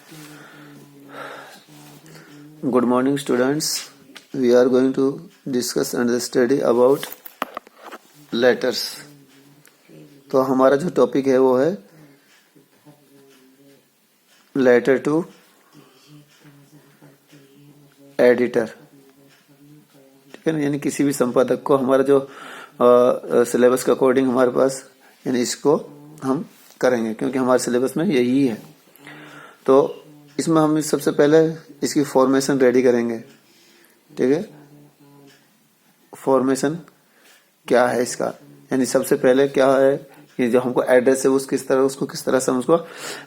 Good morning, students. We are going to discuss and study about letters. तो हमारा जो topic है वो है लेटर टू एडिटर, ठीक है ना। यानी किसी भी संपादक को हमारा जो सिलेबस के अकॉर्डिंग हमारे पास, यानी इसको हम करेंगे क्योंकि हमारे सिलेबस में यही है। तो इसमें हम सबसे पहले इसकी फॉर्मेशन रेडी करेंगे, ठीक है। फॉर्मेशन क्या है इसका, यानी सबसे पहले क्या है कि जो हमको एड्रेस है उसको किस तरह से हम उसको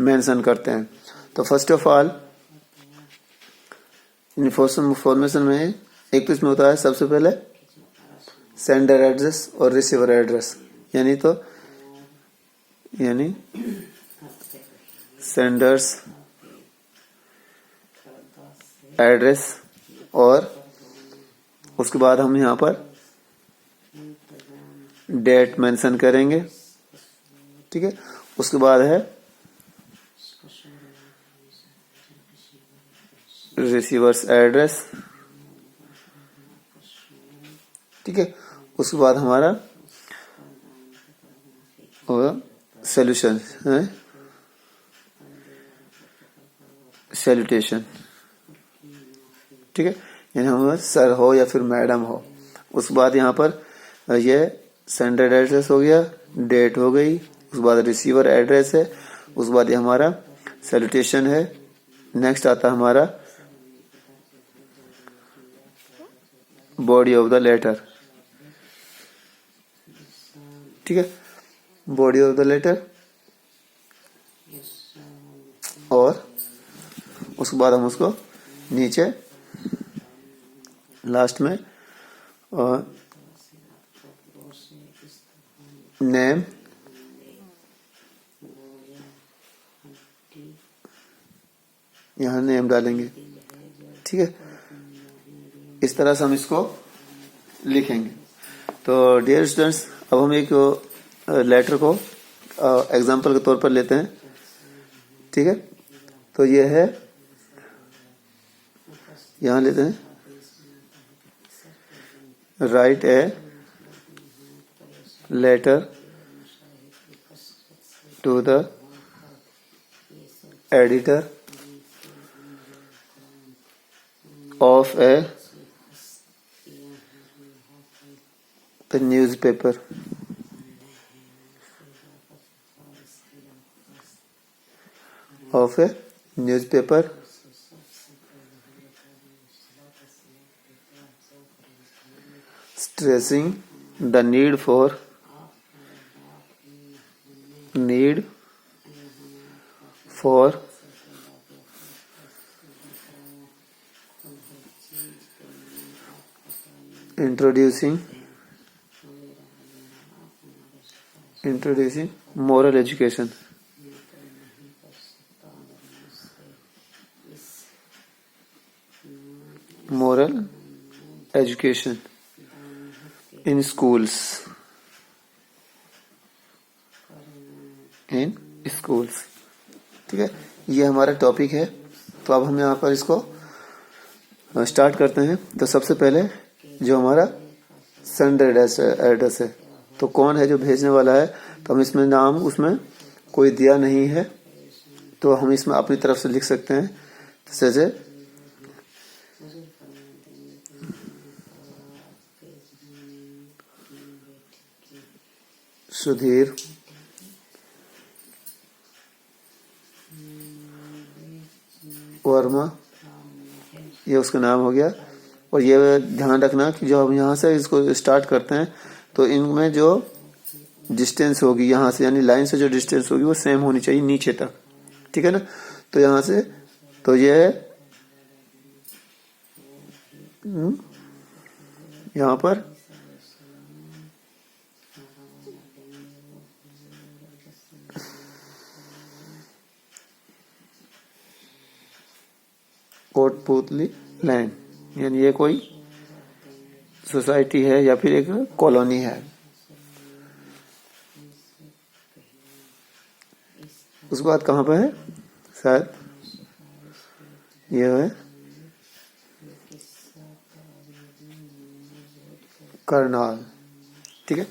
मेंशन करते हैं। तो फर्स्ट ऑफ ऑल फॉर्मेशन में एक तो इसमें होता है सबसे पहले सेंडर एड्रेस और रिसीवर एड्रेस, यानी सेंडर्स एड्रेस, और उसके बाद हम यहाँ पर डेट मेंशन करेंगे, ठीक है। उसके बाद है रिसीवर्स एड्रेस, ठीक है। उसके बाद हमारा सॉल्यूशन है सैल्यूटेशन, ठीक है। यानी हम सर हो या फिर मैडम हो। उसके बाद यहाँ पर ये सेंडर एड्रेस हो गया, डेट हो गई, उसके बाद रिसीवर एड्रेस है, उसके बाद ये हमारा सैल्यूटेशन है। नेक्स्ट आता है हमारा बॉडी ऑफ द लेटर, ठीक है। बॉडी ऑफ द लेटर, और उसके बाद हम उसको नीचे लास्ट में नेम, यहाँ नेम डालेंगे, ठीक है। इस तरह से हम इसको लिखेंगे। तो डियर स्टूडेंट्स, अब हम एक लेटर को एग्जांपल के तौर पर लेते हैं, ठीक है। तो ये है, यहाँ लेते हैं write a letter to the editor of the newspaper, of a newspaper stressing the need for introducing moral education, in schools, ठीक है। ये हमारा टॉपिक है। तो अब हम यहाँ पर इसको स्टार्ट करते हैं। तो सबसे पहले जो हमारा सेंडर एड्रेस है, तो कौन है जो भेजने वाला है, तो हम इसमें नाम उसमें कोई दिया नहीं है, तो हम इसमें अपनी तरफ से लिख सकते हैं। जैसे सुधीर वर्मा, ये उसका नाम हो गया। और ये ध्यान रखना कि जो हम यहाँ से इसको स्टार्ट करते हैं तो इनमें जो डिस्टेंस होगी यहाँ से, यानी लाइन से जो डिस्टेंस होगी वो सेम होनी चाहिए नीचे तक, ठीक है ना। तो यहाँ से तो ये यहाँ पर कोटपुतली लाइन, यानी ये कोई सोसाइटी है या फिर एक कॉलोनी है। उसके बाद कहाँ पे है, शायद ये है करनाल। ठीक है,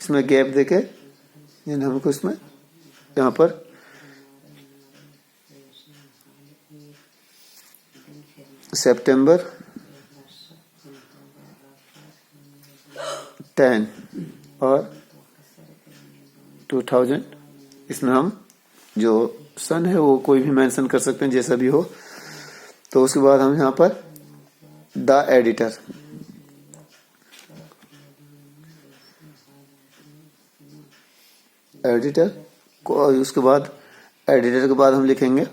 इसमें गैप देके यानी हमको इसमें यहाँ पर सितंबर 10 और 2000, इसमें हम जो सन है वो कोई भी मेंशन कर सकते हैं जैसा भी हो। तो उसके बाद हम यहाँ पर द एडिटर, एडिटर को, उसके बाद एडिटर के बाद हम लिखेंगे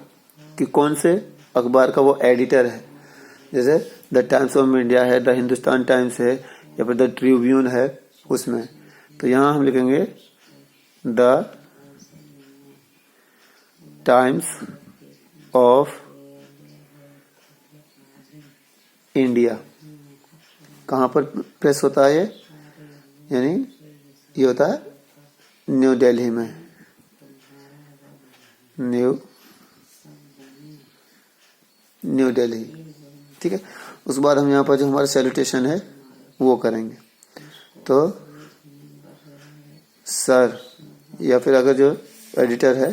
कि कौन से अखबार का वो एडिटर है। जैसे द टाइम्स ऑफ इंडिया है, द हिंदुस्तान टाइम्स है, या फिर द ट्रिब्यून है उसमें। तो यहाँ हम लिखेंगे द टाइम्स ऑफ इंडिया। कहाँ पर प्रेस होता है ये, यानी ये होता है न्यू दिल्ली में, न्यू दिल्ली। ठीक है, उसके बाद हम यहाँ पर जो हमारा सैल्यूटेशन है वो करेंगे। तो सर, या फिर अगर जो एडिटर है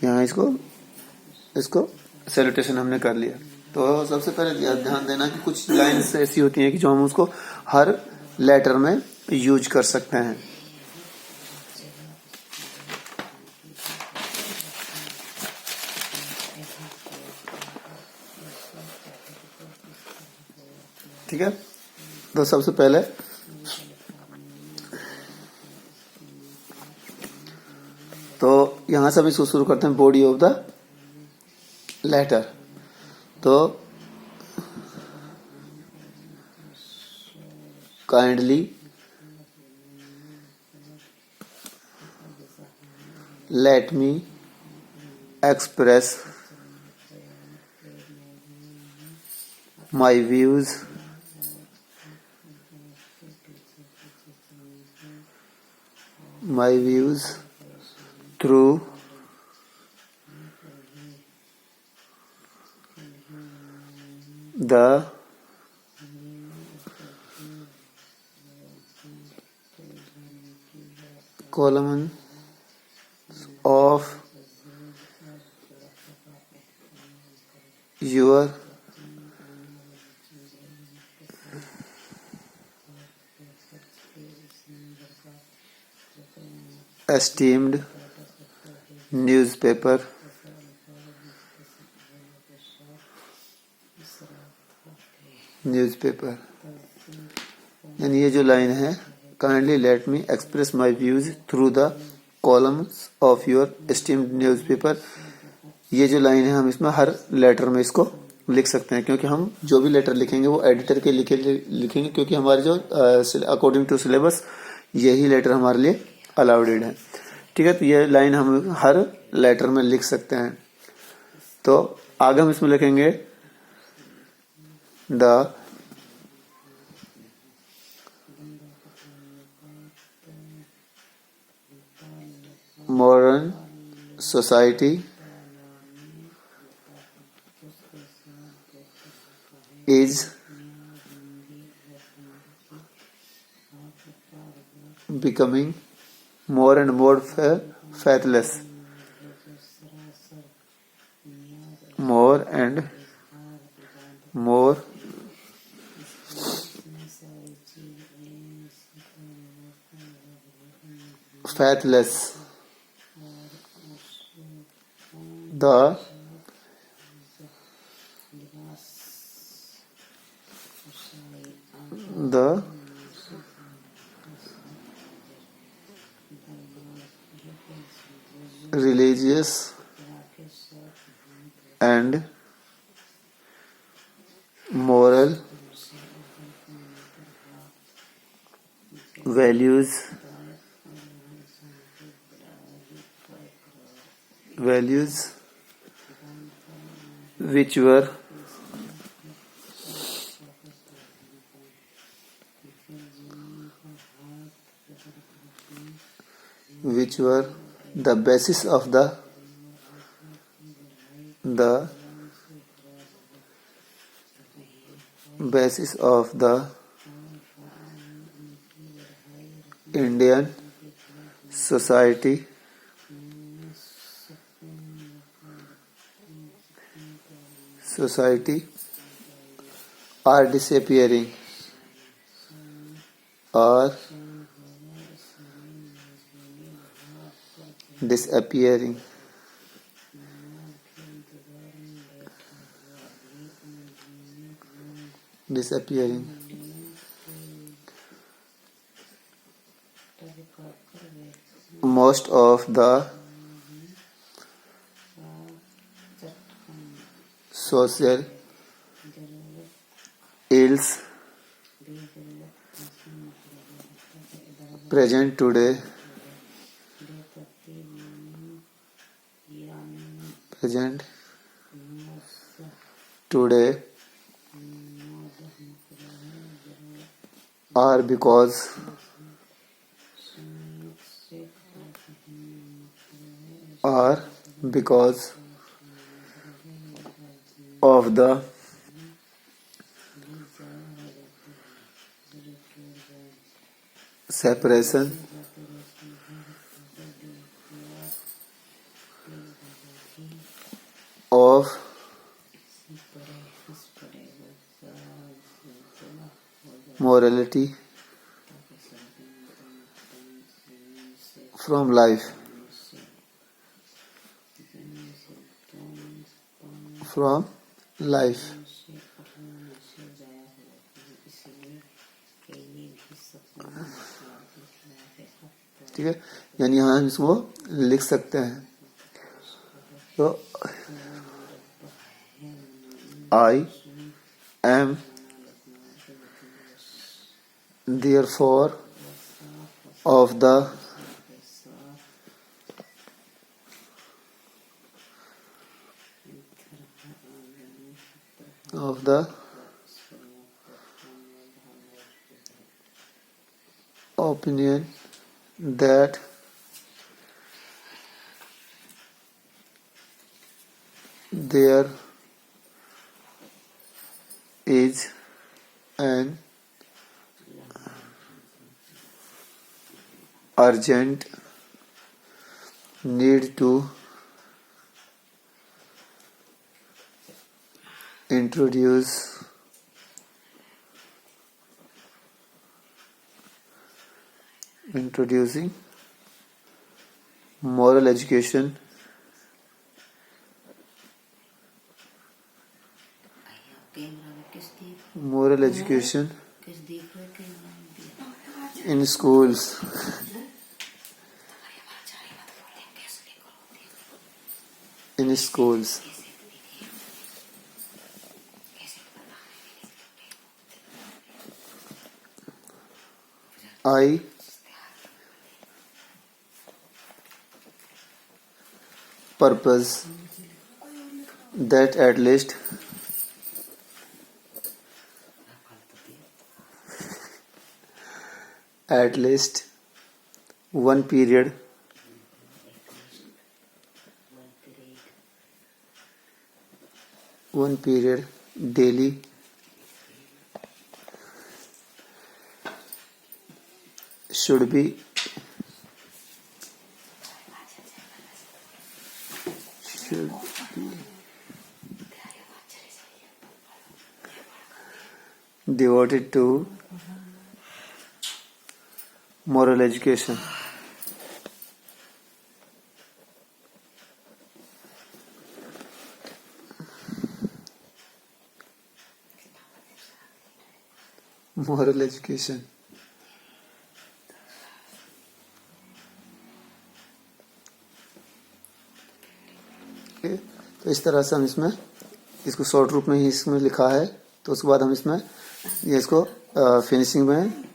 यहाँ इसको सैल्यूटेशन हमने कर लिया। तो सबसे पहले ध्यान देना कि कुछ लाइन्स ऐसी होती हैं कि जो हम उसको हर लेटर में यूज कर सकते हैं। ठीक है, तो सबसे पहले तो यहां से हम इसको शुरू करते हैं, बॉडी ऑफ द लेटर। तो kindly let me express my views through the columns of your esteemed newspaper यानी ये जो लाइन है, kindly let me express my views through the columns of your esteemed newspaper, ये जो line है हम इसमें हर लेटर में इसको लिख सकते हैं, क्योंकि हम जो भी लेटर लिखेंगे वो एडिटर के लिखेंगे, क्योंकि हमारे जो अकॉर्डिंग टू सिलेबस यही लेटर हमारे लिए अलाउडेड है। ठीक है, तो ये लाइन हम हर लेटर में लिख सकते हैं। तो आगे हम इसमें लिखेंगे the modern society is becoming more and more faithless, more and more faithless. The religious and moral values which were the basis of the basis of the Indian society are disappearing or disappearing. Most of the social ills present today are because of the separation of morality from life. ठीक है, यानी यहाँ हम इसको लिख सकते हैं. तो I am therefore of the opinion that there is an urgent need to introducing moral education in schools. I purpose that at least one period daily should be devoted to moral education. Moral education. Okay. तो इस तरह से हम इसमें इसको short रूप में ही इसमें लिखा है. तो उसके बाद हम इसमें ये इसको फिनिशिंग में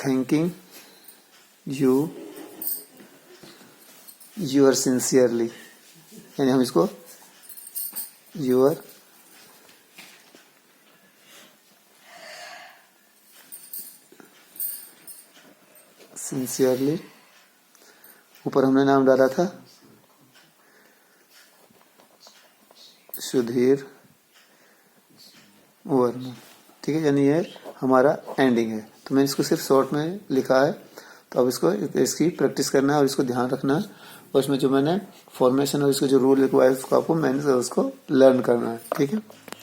thanking you your sincerely, यानी हम इसको your sincerely ऊपर हमने नाम डाला था सुधीर वर्मा। ठीक है, यानी ये हमारा एंडिंग है। तो मैंने इसको सिर्फ शॉर्ट में लिखा है, तो अब इसको इसकी प्रैक्टिस करना है और इसको ध्यान रखना है, और इसमें जो मैंने फॉर्मेशन और इसके जो रूल लिखवाए उसको आपको मैंने उसको लर्न करना है। ठीक है।